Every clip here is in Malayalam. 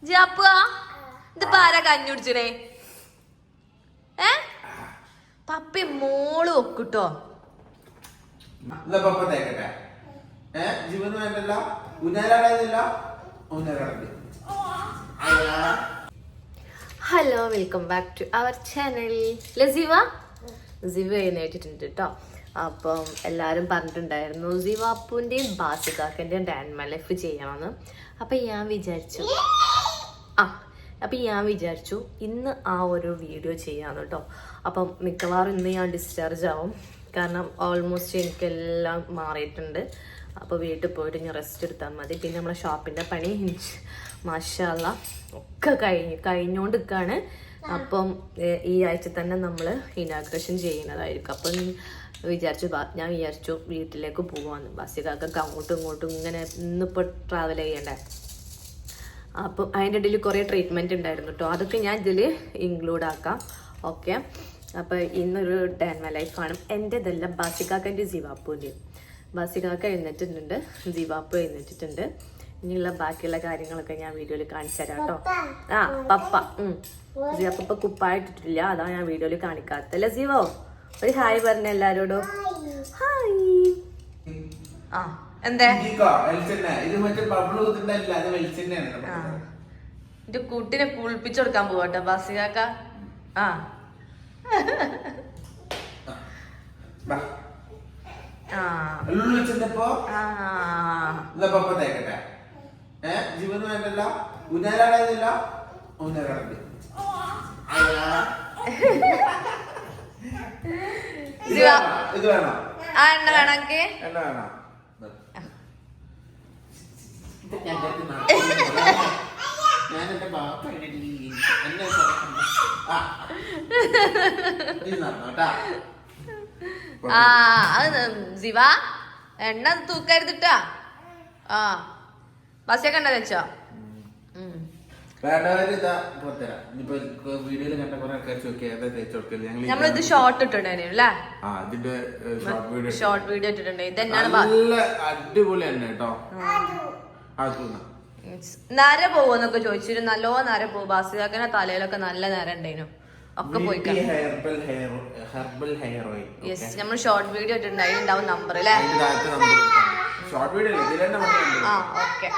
ജാപ്പുവാ ഇതിപ്പോ ആരാ കഞ്ഞി കുടിച്ചണേ? പപ്പി മോള് വെക്കൂട്ടോ. Hello, welcome back to our channel. Ziva എഴുന്നേറ്റിട്ടുണ്ട് കേട്ടോ. അപ്പം എല്ലാവരും പറഞ്ഞിട്ടുണ്ടായിരുന്നു സിവാപ്പൂൻ്റെയും ബാസികാക്കൻ്റെയും ഡാൻമ ലൈഫ് ചെയ്യണമെന്ന്. അപ്പം ഞാൻ വിചാരിച്ചു ഇന്ന് ആ ഒരു വീഡിയോ ചെയ്യാമെന്ന് കേട്ടോ. അപ്പം മിക്കവാറും ഇന്ന് ഞാൻ ഡിസ്ചാർജ് ആവും, കാരണം ഓൾമോസ്റ്റ് എനിക്കെല്ലാം മാറിയിട്ടുണ്ട്. അപ്പോൾ വീട്ടിൽ പോയിട്ട് ഞാൻ റെസ്റ്റ് എടുത്താൽ മതി. പിന്നെ നമ്മളെ ഷോപ്പിൻ്റെ പണി മാഷാ അല്ലാ ഒക്കെ കഴിഞ്ഞുകൊണ്ടിരിക്കുകയാണ്. അപ്പം ഈ ആഴ്ച തന്നെ നമ്മൾ ഇനാഗ്രേഷൻ ചെയ്യുന്നതായിരിക്കും. അപ്പം ഞാൻ വിചാരിച്ചു വീട്ടിലേക്ക് പോകാമെന്ന്. ബസ്സിലൊക്കെ അങ്ങോട്ടും ഇങ്ങോട്ടും ഇങ്ങനെ ഇന്നിപ്പോൾ ട്രാവൽ ചെയ്യണ്ടേ. അപ്പം അതിൻ്റെ ഇടയിൽ കുറേ ട്രീറ്റ്മെൻറ്റ് ഉണ്ടായിരുന്നു കേട്ടോ. അതൊക്കെ ഞാൻ ഇതിൽ ഇൻക്ലൂഡ് ആക്കാം. ഓക്കെ, അപ്പോൾ ഇന്നൊരു ഡാൻമ ലൈഫാണ്. എൻ്റെതല്ല, ബാസികാക്കൻ്റെ സിവാപ്പൂൻ്റെയും. ബാസികാക്ക എഴുന്നേറ്റിട്ടുണ്ട്, സിവാപ്പു എഴുന്നേറ്റിട്ടുണ്ട്. ഇനിയുള്ള ബാക്കിയുള്ള കാര്യങ്ങളൊക്കെ ഞാൻ വീഡിയോയിൽ കാണിച്ചു തരാം കേട്ടോ. പപ്പ സിവാപ്പ കുപ്പായിട്ടിട്ടില്ല, അതാണ് ഞാൻ വീഡിയോയിൽ കാണിക്കാത്തല്ല. സിവോ ഒരു ഹായ് പറഞ്ഞ എല്ലാരോടും. ഹായ്. എന്റെ കുട്ടിനെ കുളിപ്പിച്ചു കൊടുക്കാൻ പോവാട്ടോ ബാസികാക്ക. എണ്ണ വേണമെങ്കിൽ സിവ എണ്ണ തൂക്കരുതിട്ടാ. ബസ്സിയൊക്കെ എണ്ണ വെച്ചോ? നമ്മളിത് ഷോർട്ട് ഇട്ടിട്ടുണ്ടായിരുന്നു അല്ലേ? ഷോർട്ട് വീഡിയോ ഇട്ടിട്ടുണ്ടായി. ഇതെന്നാണ് നര പോവെന്നൊക്കെ ചോദിച്ചിട്ട്. നല്ലോ നര പോവും. ബാസികാക്കനെ തലയിലൊക്കെ നല്ല നര ഉണ്ടായിരുന്നു. ഒക്കെ പോയി. യെസ്, നമ്മൾ ഷോർട്ട് വീഡിയോ ഇട്ടിട്ടുണ്ടായി. ഉണ്ടാവും നമ്പർ അല്ലേ? ഓക്കെ.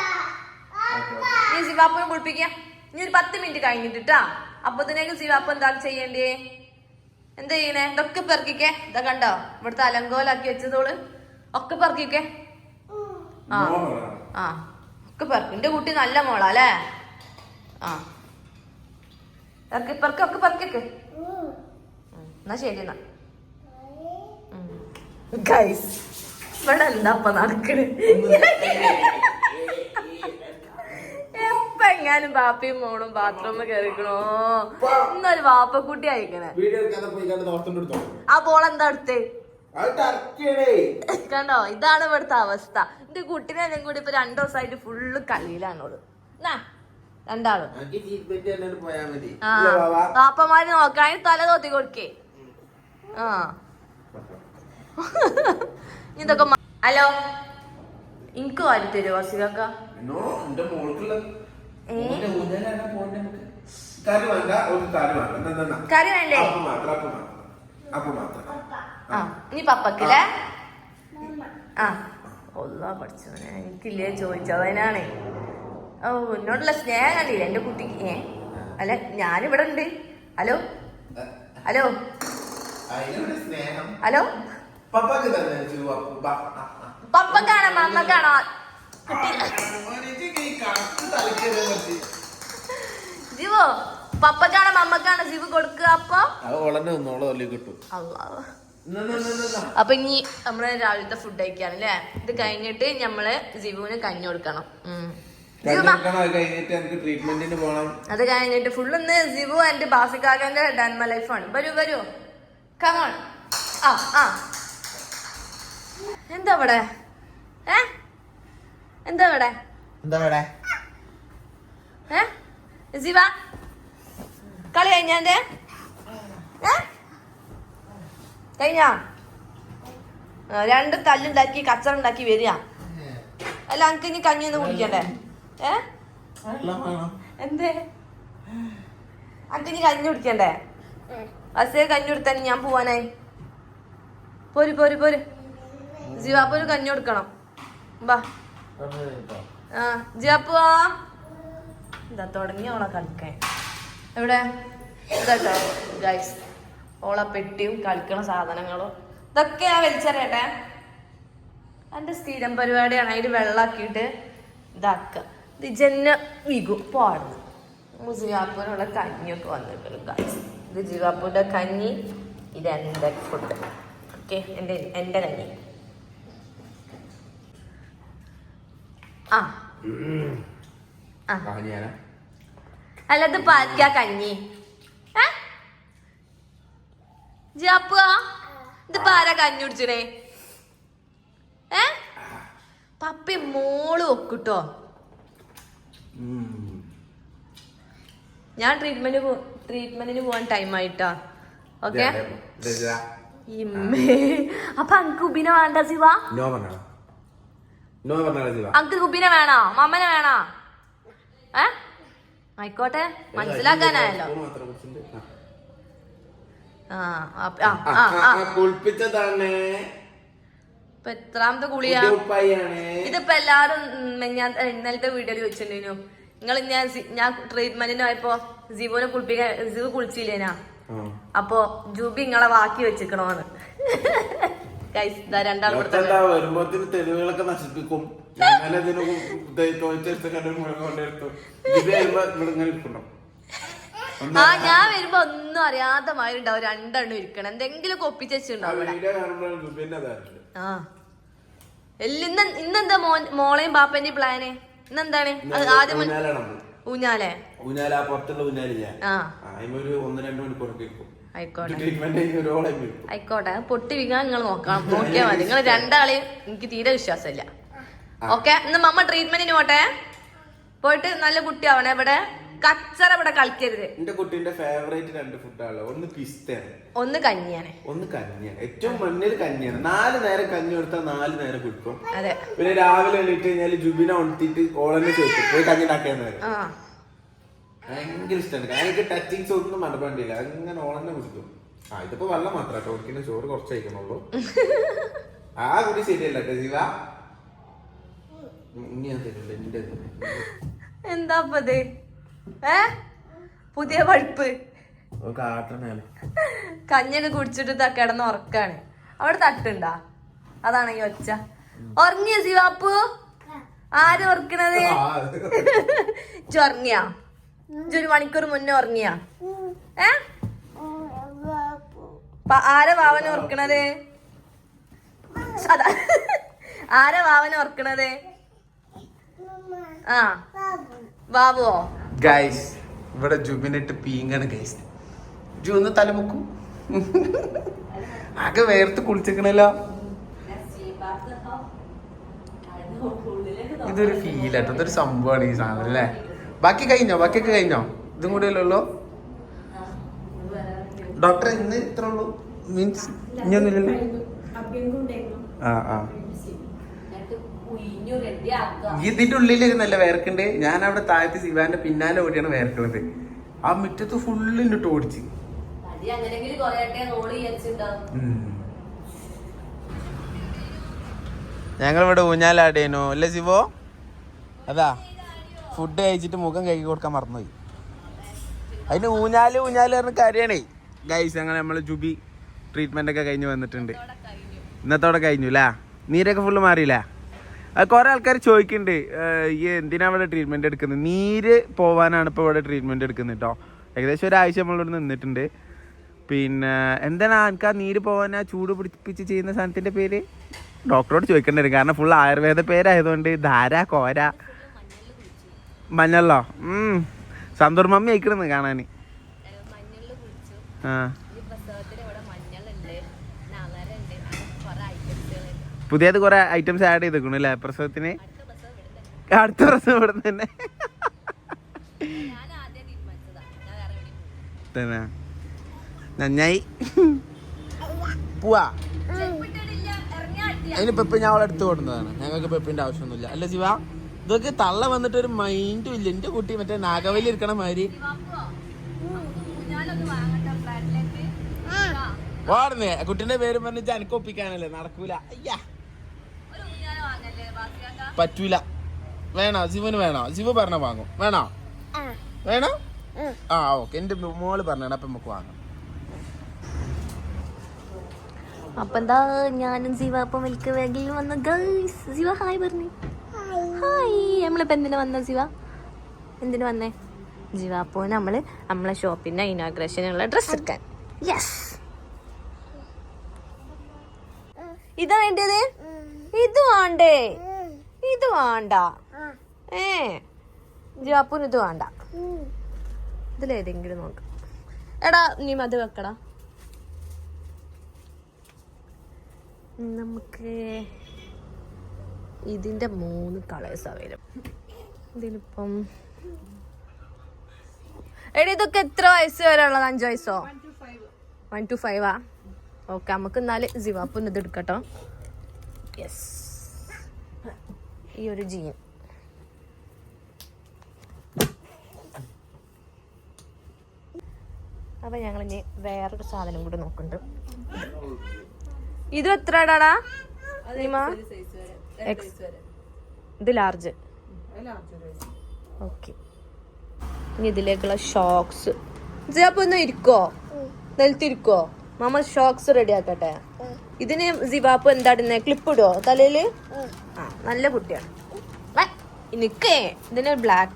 നീ സിവാപ്പനെ കുളിപ്പിക്കാം. ഇനി ഒരു 10 മിനിറ്റ് കഴിഞ്ഞിട്ടാ. അപ്പത്തിനേക്കും സിവാപ്പ എന്താ ചെയ്യണ്ടേ? എന്താ ചെയ്യണേ? ഇതൊക്കെ പെറുക്കിക്കേ. ഇതാ കണ്ടോ, ഇവിടുത്തെ അലങ്കോലാക്കി വെച്ചതോള് ഒക്കെ പെറുക്കിക്കേ. ഒക്കെ പെറുക്കി. എന്റെ കുട്ടി നല്ല മോളാ അല്ലേ? ഒക്കെ പെറുക്കൊക്കെ. എന്നാ ശരി. എന്നാ ഗൈസ്, ഇവിടെ എന്താ നടക്കണ്? എപ്പെങ്ങാനും ബാപ്പയും മോളും ബാത്റൂമിൽ കയറിക്കണോ? ഇന്നൊരു വാപ്പക്കുട്ടി അയക്കണേ. ആ ബോളെന്താ അടുത്ത് കണ്ടോ? ഇതാണ് ഇവിടുത്തെ അവസ്ഥ. എന്റെ കുട്ടീനെ എല്ലാം കൂടി ഇപ്പൊ 2 ദിവസമായിട്ട് ഫുള്ള് കളിയിലാണോള്. രണ്ടാളും പാപ്പമാര് നോക്കാൻ തല തോത്തി കൊടുക്കേ. ഇതൊക്കെ ഹലോ, എനിക്ക് വാരി തരുമോ ബാസികാക്ക? കറി വേണ്ടേ? ഇനി പപ്പക്കില്ലേ? പഠിച്ചോനെ, എനിക്കില്ലേ ചോദിച്ചതിനാണ്. എന്നോടുള്ള സ്നേഹം കണ്ടില്ല എന്റെ കുട്ടിക്ക്. അല്ല, ഞാനിവിടെ ഉണ്ട്. Hello hello hello. പപ്പക്കാണോ മമ്മക്കാണോ? ജീവോ പപ്പക്കാണോ മമ്മക്കാണോ ജീവ് കൊടുക്കുക? അപ്പൊ ഇനി നമ്മള് രാവിലത്തെ ഫുഡ് കഴിക്കാണ് അല്ലേ? ഇത് കഴിഞ്ഞിട്ട് നമ്മള് ജീവുവിന് കഞ്ഞി കൊടുക്കണം. അത് കഴിഞ്ഞിട്ട് ഫുള്ളൊന്ന് ജിവു ആൻഡ് ബാസികാക്കന്റെ ഡാൻമ ലൈഫാണ്. വരൂ കമോൺ. എന്താ ഇവിടെ? എന്താ ഇവിടെ? ജിവ കളി കഴിഞ്ഞാന്റെ കഴിഞ്ഞ 2 തല്ലുണ്ടാക്കി കച്ചറുണ്ടാക്കി വരിക. അല്ല, എനിക്ക് ഇനി കഞ്ഞി ഒന്ന് കുടിക്കണ്ടേ? എന്തേ അനക്ക് ഇനി കഞ്ഞി കുടിക്കണ്ടേ? അസേ കഞ്ഞി കൊടുത്താൽ ഞാൻ പോവാനായി. പോര് പോര് പോര് ജീവാപ്പൊരു കഞ്ഞി കൊടുക്കണം. ബാ ജീവാപ്പു വാ. ഇതാ തുടങ്ങി ഓളെ കളിക്കാൻ. എവിടെ ഇതാട്ടോ ഗൈസ് ഓളെ പെട്ടിയും കളിക്കണ സാധനങ്ങളും ഇതൊക്കെ ഞാൻ വലിച്ചറിയട്ടെ. എൻ്റെ സ്ഥിരം പരിപാടിയാണ്. അതിൽ വെള്ളമാക്കിയിട്ട് ഇതാക്കുക. ഇത് ജന്ന വികും പാടുന്നു. ജീവാപ്പൂനുള്ള കഞ്ഞിയൊക്കെ വന്നിട്ടുണ്ട് ഗൈസ്. ഇത് ജീവാപ്പൂൻ്റെ കഞ്ഞി, ഇത് എൻ്റെ ഫുഡ്. ഓക്കെ എൻ്റെ കഞ്ഞി. അല്ല ഇത് പാലിക്കാ കഞ്ഞി. ജീവാപ്പു ഇത് പാരാ കഞ്ഞി കുടിച്ചേ? പപ്പി മോള് വെക്കൂട്ടോ. ഞാൻ ട്രീറ്റ്മെന്റിന് പോവാൻ ടൈം ആയിട്ടാ. ഓക്കെ അപ്പൊ അങ്ക് ഉബിനെ വേണ്ട ശിവ? അങ്ക് ഉബിനെ വേണോ മമ്മനെ വേണോ? ആയിക്കോട്ടെ മനസ്സിലാക്കാനായല്ലോ. ഇപ്പൊ എത്രാമത്തെ കുളിയാ ഇതിപ്പോ? എല്ലാരും ഞാൻ ഇന്നലത്തെ വീഡിയോയിൽ വെച്ചിട്ടുണ്ടേനു. നിങ്ങൾ ഞാൻ ട്രീറ്റ്മെന്റിന് പോയപ്പോ ജീവനെ കുളിപ്പിക്കാൻ ജീവ് കുളിച്ചില്ലേനാ? അപ്പൊ ജൂബി നിങ്ങളെ ബാക്കി വെച്ചിക്കണോന്ന്. വരുമ്പോത്തിന് തെളിവുകളൊക്കെ നശിപ്പിക്കും. ഞാൻ വരുമ്പോ ഒന്നും അറിയാത്ത മാതിരി ഉണ്ടാവും. രണ്ടെണ്ണം ഇരിക്കണം. എന്തെങ്കിലും ഒപ്പിച്ചുണ്ടാവും. ഇന്നെന്താ മോളെയും ബാപ്പന്റെയും പ്ലാന്? ഇന്നെന്താണ് ആദ്യം? ഊഞ്ഞാലേ? ആയിക്കോട്ടെ പൊട്ടി വീങ്ങാൻ നിങ്ങൾ നോക്കിയാ മതി. നിങ്ങൾ രണ്ടാളെയും എനിക്ക് തീരെ വിശ്വാസമില്ല. ഓക്കെ ഇന്ന് മമ്മ ട്രീറ്റ്മെന്റിന് പോട്ടെ. പോയിട്ട് നല്ല കുട്ടിയാവണേ. ഇവിടെ കച്ചറ ഇവിടെ കളിക്കരുത്. എന്റെ കുട്ടീന്റെ ഫേവറേറ്റ് 2 ഫുഡാണ്. ഒന്ന് പിസ്തയാണ്, ഒന്ന് കഞ്ഞിയാണ്. ഏറ്റവും മണ്ണിൽ കഞ്ഞിയാണ്. 4 നേരം കഞ്ഞി കൊടുത്താൽ 4 നേരം കുടിക്കും. അതെ. പിന്നെ രാവിലെ എണീറ്റ് കഴിഞ്ഞാല് ജുബിനെ ഉണർത്തിട്ട് ഓളന്നെ ചോദിക്കും പോയി കഞ്ഞി ഉണ്ടാക്കിയെന്ന് വരും. ഭയങ്കര ഇഷ്ടമാണ്. എനിക്ക് ടച്ചിങ്സ് ഒന്നും മടപ്പണ്ടില്ല. അങ്ങനെ ഓളന്നെ കുടിക്കും. ഇതിപ്പോ വെള്ളം മാത്രം ഓടിക്കുന്ന ചോറ് കുറച്ച് കഴിക്കണുള്ളൂ. ആ കുടി ശരിയല്ല ശിവ. ഇനി ഞാൻ തരില്ല എന്റെ. എന്താപ്പത് പുതിയ പഴുപ്പ്? കഞ്ഞൊക്കെ കുടിച്ചിട്ട് കിടന്ന് ഉറക്കാണ്. അവിടെ തട്ടുണ്ടാ? അതാണെങ്കി ഒച്ച. ഉറങ്ങിയ ശിവാപ്പു? ആര് ഉറക്കണത്? ഉറങ്ങിയാ? 1 മണിക്കൂർ മുന്നേ ഉറങ്ങിയാ? ആരെ വാവന ഉറക്കണത്? ആരെ വാവന ഉറക്കണത്? ബാബുവോ? ഗൈസ് ഇവിടെ ജുബിനിട്ട് പീങ്ങാണ് ഗൈസ്. ജു ഒന്ന് തലമുക്കും. ആകെ വേർത്ത് കുളിച്ചിക്കണല്ലോ. ഇതൊരു ഫീലാട്ടോ. ഇതൊരു സംഭവമാണ് ഈ സാധനം അല്ലേ. ബാക്കിയൊക്കെ കഴിഞ്ഞോ? ഇതും കൂടെ അല്ലല്ലോ ഡോക്ടർ? ഇന്ന് ഇത്ര ഉള്ളൂ മീൻസ് ഇനിയൊന്നുമില്ലല്ലോ. ഇതിന്റെ ഉള്ളിൽ നല്ല വേർക്കുണ്ട്. ഞാൻ അവിടെ താഴത്ത് ശിവാന്റെ പിന്നാലെ ഓടിയാണ് വേർക്കുന്നത്. ആ മുറ്റത്ത് ഫുള്ളിട്ട് ഓടിച്ച്. ഞങ്ങളിവിടെ ഊഞ്ഞാലാടേനു അല്ലേ ശിവോ? അതാ ഫുഡ് കഴിച്ചിട്ട് മുഖം കഴുകി കൊടുക്കാൻ മറന്നുപോയി. അതിന് ഊഞ്ഞാല് പറഞ്ഞ കാര്യമാണേ ഗൈസ്. അങ്ങനെ നമ്മള് ജുബി ട്രീറ്റ്മെന്റ് ഒക്കെ കഴിഞ്ഞ് വന്നിട്ടുണ്ട്. ഇന്നത്തോടെ കഴിഞ്ഞു അല്ലേ? നീരൊക്കെ ഫുള്ള് മാറിയില്ലേ? അത് കുറെ ആൾക്കാർ ചോദിക്കുന്നുണ്ട് ഈ എന്തിനാ ഇവിടെ ട്രീറ്റ്മെന്റ് എടുക്കുന്നത്. നീര് പോവാനാണ് ഇപ്പോൾ ഇവിടെ ട്രീറ്റ്മെന്റ് എടുക്കുന്നത് കേട്ടോ. ഏകദേശം 1 ആഴ്ച നമ്മളിവിടെ നിന്നിട്ടുണ്ട്. പിന്നെ എന്താണ് എനിക്ക് ആ നീര് പോവാൻ ആ ചൂട് പിടിപ്പിച്ച് ചെയ്യുന്ന സാധനത്തിന്റെ പേര് ഡോക്ടറോട് ചോദിക്കേണ്ടി വരും. കാരണം ഫുൾ ആയുർവേദ പേരായതുകൊണ്ട് ധാര കോര മഞ്ഞളോ സന്തൂർ മമ്മി അയക്കണെന്ന് കാണാൻ. പുതിയത് കുറെ ഐറ്റംസ് ആഡ് ചെയ്തേക്കണു അല്ലേ പ്രസവത്തിന്? അടുത്ത പ്രസവം ഇവിടെ തന്നെ നന്നായി പോവാ. അതിന് പെപ്പ് ഞാൻ അവളെ എടുത്ത് കൊടുക്കുന്നതാണ്. ഞങ്ങൾക്ക് പെപ്പിന്റെ ആവശ്യമൊന്നുമില്ല അല്ലേ ശിവ? ഇതൊക്കെ തള്ള വന്നിട്ട് ഒരു മൈൻഡും ഇല്ല. എന്റെ കുട്ടി മറ്റേ നാഗവല്ലി ഇരിക്കണ മാതിരി വാടുന്നേ. കുട്ടീന്റെ പേര് പറഞ്ഞിട്ട് എനിക്ക് ഒപ്പിക്കാനല്ലേ, നടക്കൂല. അയ്യാ പറ്റൂല. വേണോ ശിവന്? വേണോ? ശിവ പറഞ്ഞ വാങ്ങും. വേണോ? വേണോ? ആ ഓക്കെ. എന്റെ മോള് പറഞ്ഞാണ്, അപ്പൊ നമുക്ക് വാങ്ങാം. അപ്പൊ എന്താ ഞാനും സിവ അപ്പൊ മിൽക്ക് വേഗിൽ വന്ന ഗേൾസ്. സിവ ഹായ് പറഞ്ഞു. ഹായ്. നമ്മളിപ്പോ എന്തിനാ വന്ന സിവ? എന്തിനു വന്നേ? സിവ അപ്പോ നമ്മളെ ഷോപ്പിന്റെ ഇനാഗ്രേഷനുള്ള ഡ്രസ് എടുക്കാൻ. യെസ്, ഇതാ വേണ്ടത്. ഇത് വേണ്ടേ? ഇത് വേണ്ട. ജിവാപ്പൂന് ഇത് വേണ്ട. ഇതിലേതെങ്കിലും നോക്ക്. എടാ നീ അത് വെക്കടാ. നമുക്ക് ഇതിന്റെ 3 കളേഴ്സ് അവൈലബിൾ. ഇതിലിപ്പം എടി ഇതൊക്കെ എത്ര വയസ്സ് വരെ ഉള്ളത്? 5 വയസ്സോ? 1 to 5 ഓക്കെ. നമുക്ക് എന്നാല് ജിവാപ്പൂന് ഇത് എടുക്കട്ടോ. യെസ്, ഈ ഒരു ജീൻ. അപ്പൊ ഞങ്ങൾ ഇനി വേറൊരു സാധനം കൂടെ നോക്കുന്നുണ്ട്. ഇത് എത്ര ഇടാടാ? ഇത് ലാർജ്. ഓക്കെ. ഇനി ഇതിലേക്കുള്ള ഷോക്സ്. അപ്പൊ ഒന്ന് ഇരിക്കോ, നിലത്തിരിക്കോ? മാമ ഷോക്സ് റെഡി ആക്കട്ടെ. ഇതിന് സിവാപ്പ് എന്താ ഇടുന്നേ? ക്ലിപ്പ് ഇടുവോ തലയില്? ആ, നല്ല കുട്ടിയാണ്. നിക്കേ ഇതിന് ബ്ലാക്ക്.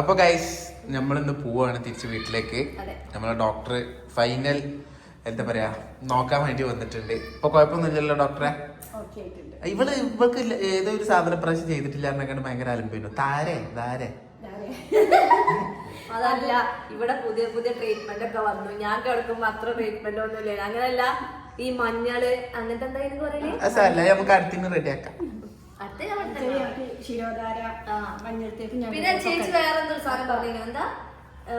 അപ്പൊ ഗൈസ് നമ്മളിന്ന് പോവാണ് തിരിച്ച് വീട്ടിലേക്ക്. നമ്മളെ ഡോക്ടർ ഫൈനൽ എന്താ പറയാ നോക്കാൻ വേണ്ടി വന്നിട്ടുണ്ട്. ഇപ്പൊ കുഴപ്പമൊന്നുമില്ലല്ലോ ഡോക്ടറെ? ഇവൾക്ക് ഏതോ ഒരു സാധന പ്രാവശ്യം ചെയ്തിട്ടില്ല എന്നൊക്കെ ഭയങ്കര അലമ്പിന്നു. താരെ അതല്ല, ഇവിടെ പുതിയ പുതിയ ട്രീറ്റ്മെന്റ് ഒക്കെ വന്നു. ഞാൻ കിടക്കുമ്പോ അത്ര ട്രീറ്റ്മെന്റ് ഒന്നുമില്ല. അങ്ങനെയല്ല, ഈ മഞ്ഞള് അങ്ങനത്തെ എന്തായാലും പറയലേ, നമുക്ക് അടുത്തിന് റെഡി ആക്കാം. പിന്നെ ചേച്ചി വേറെ എന്തൊരു സാധനം പറഞ്ഞു. എന്താ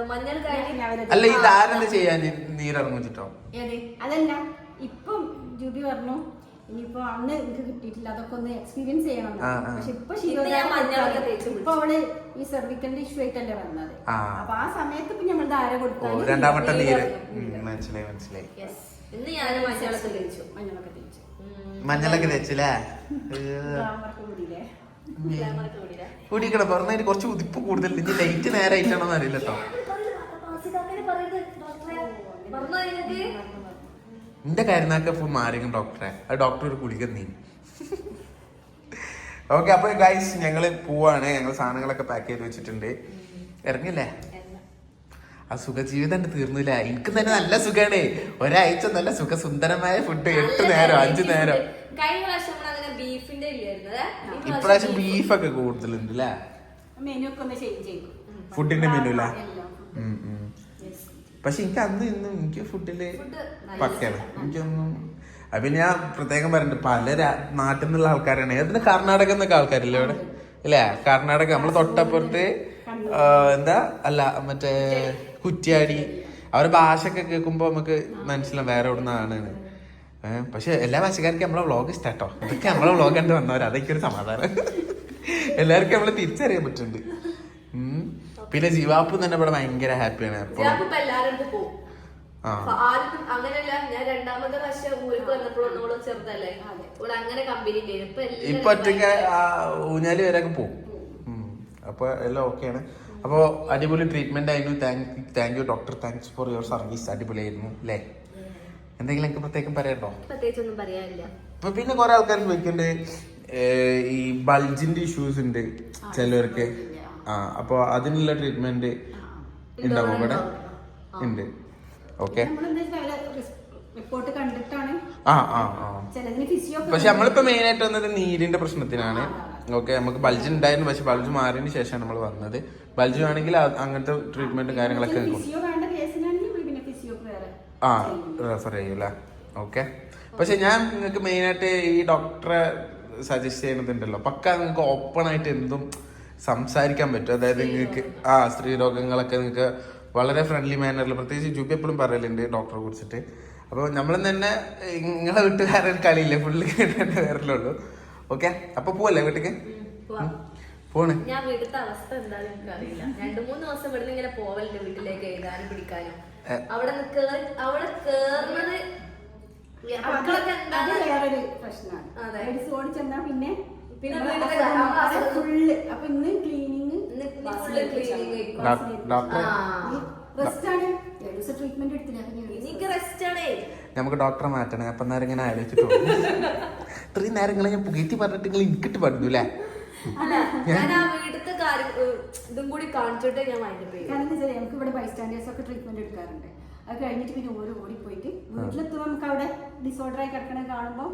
മഞ്ഞൾ കഴിഞ്ഞ് അല്ല ഈ താരെന്താ ചെയ്യാൻ നീരിറങ്ങിച്ചിട്ടോ? അതല്ല, ഇപ്പം ജൂബി പറഞ്ഞു ഇനിയിപ്പോ അന്ന് എനിക്ക് കിട്ടിയിട്ടില്ല, അതൊക്കെ ഒന്ന് എക്സ്പീരിയൻസ് ചെയ്യണം. പക്ഷെ ഇപ്പൊ അവള് ഈ സെർവിക്കലിന്റെ ഇഷ്യൂ ആയിട്ടല്ലേ വന്നത്. അപ്പൊ ആ സമയത്ത് ഇപ്പൊ നമ്മൾ ധാര കൊടുത്തു. രണ്ടാമത്തെ നീര് മനസ്സിലായി. ഇന്ന് ഞാൻ മഞ്ഞളൊക്കെ തേച്ചു. മഞ്ഞളൊക്കെ തേച്ചില്ലേ? കൂടിക്കണ പറഞ്ഞതിന് കുറച്ച് ഉതിപ്പ് കൂടുതൽ. ഇനി ലൈറ്റ് നേരായിട്ടാണോന്ന് അറിയില്ല കേട്ടോ. എന്റെ കാര്യങ്ങളൊക്കെ ഫുൾ മാറിയും ഡോക്ടറെ. അത് ഡോക്ടർ ഒരു ഗുളിക നീ. ഓക്കെ. അപ്പൊ ഗൈസ് ഞങ്ങള് പോവാണ്. ഞങ്ങൾ സാധനങ്ങളൊക്കെ പാക്ക് ചെയ്ത് വെച്ചിട്ടുണ്ട്. ഇറങ്ങില്ലേ? ആ സുഖജീവിതം തീർന്നില്ല. എനിക്ക് തന്നെ നല്ല സുഖാണ്. ഒരാഴ്ച നല്ല സുഖസുന്ദരമായ ഫുഡ് 8 നേരം 5 നേരം. ഇപ്രാവശ്യം ബീഫൊക്കെ കൂടുതലുണ്ട് അല്ലേ? ഫുഡിന്റെ മെനു അല്ലേ? പക്ഷെ എനിക്ക് അന്ന് ഇന്നും എനിക്ക് ഫുഡില് പക്കയാണ്. എനിക്കൊന്നും പിന്നെ ഞാൻ പ്രത്യേകം പറഞ്ഞിട്ട് പല നാട്ടിൽ നിന്നുള്ള ആൾക്കാരാണ്. അതിന് കർണാടക എന്നൊക്കെ ആൾക്കാരില്ലേ ഇവിടെ അല്ലേ? കർണാടക നമ്മള് തൊട്ടപ്പുറത്ത് എന്താ അല്ല മറ്റേ കുറ്റ്യാടി. അവരുടെ ഭാഷയൊക്കെ കേൾക്കുമ്പോ നമുക്ക് മനസ്സിലാവും വേറെ എവിടെ നിന്നാണ്. പക്ഷെ എല്ലാ ഭാഷക്കാർക്കും നമ്മളെ വ്ളോഗ് ഇഷ്ടാട്ടോ. ഇതൊക്കെ നമ്മളെ വ്ളോഗ് കണ്ട് വന്നവർ, അതൊക്കെ ഒരു സമാധാനം. എല്ലാവർക്കും നമ്മളെ തിരിച്ചറിയാൻ പറ്റുന്നുണ്ട്. പിന്നെ ജിവാപ്പ് തന്നെ ഇവിടെ ഭയങ്കര ഹാപ്പിയാണ്. ഇപ്പൊ ഒറ്റയ്ക്ക് ഊഞ്ഞാല് വരെയൊക്കെ പോകും. അപ്പൊ എല്ലാം ഓക്കെയാണ്. അപ്പൊ അടിപൊളി ട്രീറ്റ്മെന്റ് ആയിരുന്നു. Thank you doctor. Thanks for your service. അടിപൊളിയായിരുന്നു അല്ലേ? എന്തെങ്കിലും എനിക്ക് പ്രത്യേകം പറയണ്ടോ? പ്രത്യേകിച്ചൊന്നും പറയാനില്ല. ഇപ്പൊ പിന്നെ കുറെ ആൾക്കാർ ചോദിക്കുന്നുണ്ട് ഈ ബൾജിന്റെ ഇഷ്യൂസ് ഉണ്ട് ചിലവർക്ക്. അപ്പൊ അതിനുള്ള ട്രീറ്റ്മെന്റ് ഉണ്ടാവും ഇവിടെ? ഉണ്ട്. ഓക്കെ. പക്ഷെ നമ്മളിപ്പോ മെയിൻ ആയിട്ട് വന്നത് നീരിന്റെ പ്രശ്നത്തിനാണ്. ഓക്കെ. നമുക്ക് ബൾജ് ഉണ്ടായിരുന്നു, പക്ഷെ ബൾജ് മാറിയതിന് ശേഷമാണ് നമ്മൾ വന്നത്. ബൾജ് ആണെങ്കിൽ അങ്ങനത്തെ ട്രീറ്റ്മെന്റും കാര്യങ്ങളൊക്കെ റെഫർ ചെയ്യൂല. ഓക്കെ. പക്ഷെ ഞാൻ നിങ്ങൾക്ക് മെയിൻ ആയിട്ട് ഈ ഡോക്ടറെ സജസ്റ്റ് ചെയ്യുന്നതുണ്ടല്ലോ, പക്ക നിങ്ങൾക്ക് ഓപ്പൺ ആയിട്ട് എന്തും സംസാരിക്കാൻ പറ്റും. അതായത് നിങ്ങൾക്ക് സ്ത്രീ രോഗങ്ങളൊക്കെ നിങ്ങൾക്ക് വളരെ ഫ്രണ്ട്ലി മാനറിൽ, പ്രത്യേകിച്ച് ജൂബി എപ്പോഴും പറയലുണ്ട് ഡോക്ടറെ കുറിച്ചിട്ട്. അപ്പോൾ നമ്മളും തന്നെ നിങ്ങളെ വീട്ടുകാരൻ കളിയില്ലേ, ഫുള്ള് കേട്ടേ വരലുള്ളൂ. ഓക്കെ. അപ്പൊ പോവല്ലേ വീട്ടിക്ക്? പോണ്. ഞാൻ വീട്ടിലത്തെ അവസ്ഥ എന്താണെന്ന് എനിക്കറിയില്ല. 2-3 ദിവസം ഇവിടുന്ന് ഇങ്ങനെ പോവലുണ്ട് വീട്ടിലേക്ക് എഴുതാനും പിടിക്കാനും. അവിടെ കേറുന്നത് വേറൊരു പ്രശ്നമാണ്. ഓടി ചെന്നാ പിന്നെ ഫുള്ള് അപ്പൊ ഇന്ന് ക്ലീനിങ് ട്രീറ്റ്മെന്റ് എടുത്തില്ല. നമുക്ക് ഡോക്ടറെ മാറ്റണേ. അപ്പൊ നേരം ഇങ്ങനെ ആലോചിച്ചിട്ടു ഇത്രയും നേരം ഞാൻ പുകയറ്റി പറഞ്ഞിട്ട് നിങ്ങൾ എനിക്കിട്ട് പറഞ്ഞു അല്ലേ? ഞാൻ ആ വീട്ടിലത്തെ കാര്യം ഇതും കൂടി കാണിച്ചിട്ടേ ഞാൻ മൈൻഡ് ചെയ്യും. കാരണം എന്താ വെച്ചാൽ നമുക്ക് ഇവിടെ ബൈസ്റ്റാൻഡേഴ്സ് ഒക്കെ ട്രീറ്റ്മെന്റ് എടുക്കാറുണ്ട്. അത് കഴിഞ്ഞിട്ട് പിന്നെ ഓടിപ്പോയിട്ട് വീട്ടിലെത്തുമ്പോൾ നമുക്ക് അവിടെ ഡിസോർഡർ ആയി കിടക്കണ കാണുമ്പോൾ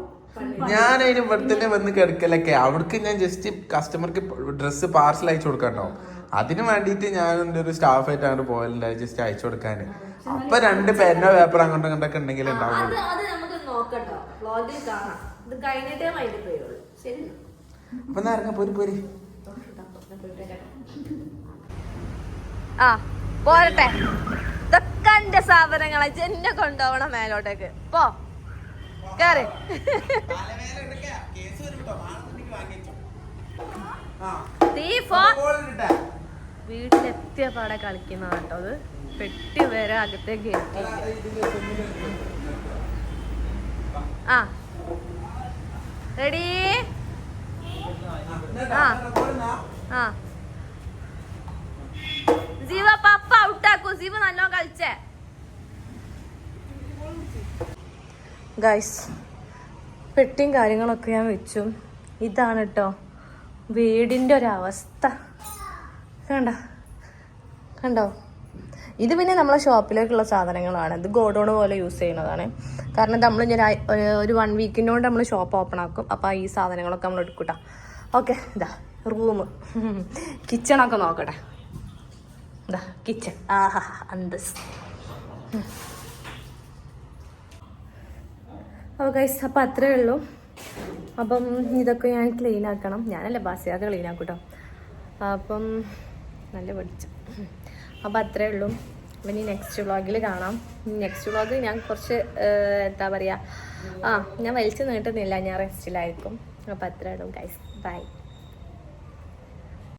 ഞാൻ അതിന് ഇവിടെ തന്നെ വന്ന് കിടക്കലൊക്കെ. അവിടേക്ക് ഞാൻ ജസ്റ്റ് കസ്റ്റമർക്ക് ഡ്രസ്സ് പാർസൽ അയച്ചു കൊടുക്കാട്ടോ. അതിന് വേണ്ടിയിട്ട് ഞാൻ എൻ്റെ ഒരു സ്റ്റാഫായിട്ട് അങ്ങോട്ട് പോകലുണ്ട്, ജസ്റ്റ് അയച്ചു കൊടുക്കാൻ. അപ്പൊ 2 പെന്നോ പേപ്പർ അങ്ങോട്ടും ഇങ്ങോട്ടൊക്കെ ഉണ്ടെങ്കിൽ ഉണ്ടാവുള്ളൂ. അത് നമുക്ക് നോക്കട്ടോ, വ്ളോഗിൽ കാണാം. ഇത് കഴിഞ്ഞിട്ടേ മൈൻഡ് ചെയ്യുള്ളൂ. ശരി, അപ്പൊ ഇറങ്ങാ പോരി. ആ പോരട്ടെ. ഇതൊക്കെ എന്റെ സാധനങ്ങളെ എന്നെ കൊണ്ടുപോകണം മേലോട്ടേക്ക്. പോ കേറി. വീട്ടിലെത്തിയ പാടെ കളിക്കുന്ന കേട്ടോ. അത് പെട്ടി വരെ അകത്തേക്ക് കയറ്റി. ആ റെഡി. ആ ജീവ പപ്പ ഔട്ടാക്കൂ. ജീവ നല്ലോണം കളിച്ചേ. ഗൈസ്, പെട്ടിയും കാര്യങ്ങളൊക്കെ ഞാൻ വെച്ചു. ഇതാണ് കേട്ടോ വീടിൻ്റെ ഒരവസ്ഥ. കണ്ടോ? ഇത് പിന്നെ നമ്മളെ ഷോപ്പിലേക്കുള്ള സാധനങ്ങളാണ്. ഇത് ഗോഡൗൺ പോലെ യൂസ് ചെയ്യുന്നതാണ്. കാരണം നമ്മൾ ഒരു 1 വീക്കിനോട് നമ്മൾ ഷോപ്പ് ഓപ്പൺ ആക്കും. അപ്പോൾ ഈ സാധനങ്ങളൊക്കെ നമ്മൾ എടുക്കൂട്ടാ. ഓക്കെ, ഇതാ റൂം, കിച്ചണൊക്കെ നോക്കട്ടെ. ഇതാ കിച്ചൺ. ആഹാ അന്തസ്. അപ്പോൾ ഗൈസ്, അപ്പം അത്രേ ഉള്ളൂ. അപ്പം ഇതൊക്കെ ഞാൻ ക്ലീൻ ആക്കണം. ഞാനല്ല, ബാസിയൊക്കെ ക്ലീൻ ആക്കും കേട്ടോ. അപ്പം നല്ല പഠിച്ചു. അപ്പം അത്രേ ഉള്ളൂ. അപ്പം ഇനി നെക്സ്റ്റ് വ്ളോഗിൽ കാണാം. നെക്സ്റ്റ് വ്ളോഗ് ഞാൻ കുറച്ച് എന്താ പറയുക, ഞാൻ വലിച്ചു നീട്ടുന്നില്ല, ഞാൻ റെസ്റ്റിലായിരിക്കും. അപ്പം അത്രേ ഉള്ളൂ ഗൈസ്. ബൈ.